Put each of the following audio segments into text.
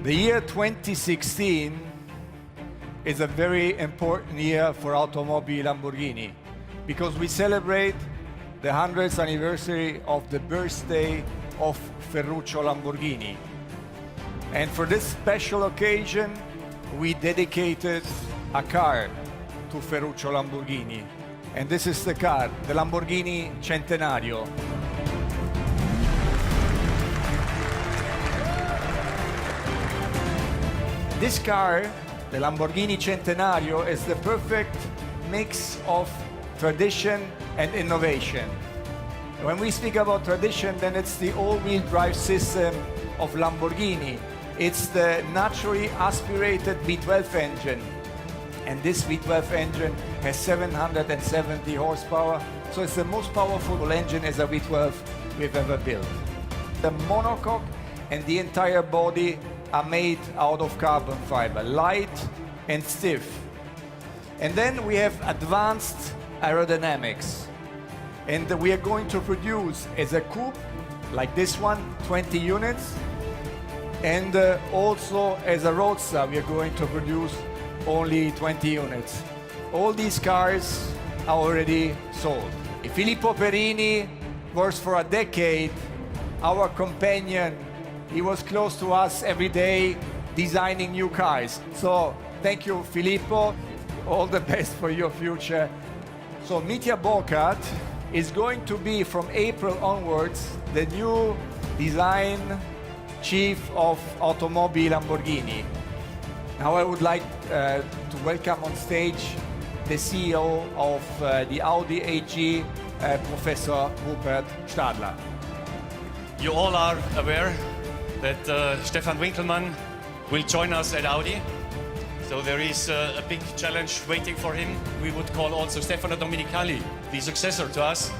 The year 2016 is a very important year for Automobili Lamborghini because we celebrate the 100th anniversary of the birthday of Ferruccio Lamborghini. And for this special occasion, we dedicated a car to Ferruccio Lamborghini. And this is the car, the Lamborghini Centenario. This car, the Lamborghini Centenario, is the perfect mix of tradition and innovation. When we speak about tradition, then it's the all-wheel drive system of Lamborghini. It's the naturally aspirated V12 engine. And this V12 engine has 770 horsepower, so it's the most powerful engine as a V12 we've ever built. The monocoque and the entire body are made out of carbon fiber, light and stiff. And then we have advanced aerodynamics. And we are going to produce as a coupe, like this one, 20 units. And also as a roadster, we are going to produce only 20 units. All these cars are already sold. Filippo Perini works for a decade, our companion. He was close to us every day designing new cars. So thank you, Filippo. All the best for your future. So Mitja Burkhardt is going to be, from April onwards, the new design chief of Automobili Lamborghini. Now I would like to welcome on stage the CEO of the Audi AG, Professor Rupert Stadler. You all are aware that Stefan Winkelmann will join us at Audi. So there is a big challenge waiting for him. We would call also Stefano Domenicali, the successor to us.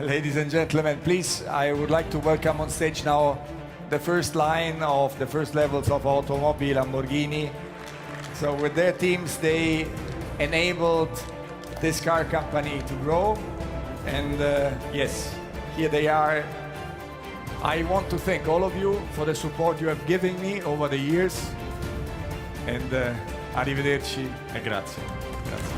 Ladies and gentlemen, please, I would like to welcome on stage now the first line of the first levels of Automobili Lamborghini. So with their teams, they enabled this car company to grow. And yes, here they are. I want to thank all of you for the support you have given me over the years. And arrivederci e grazie. Grazie.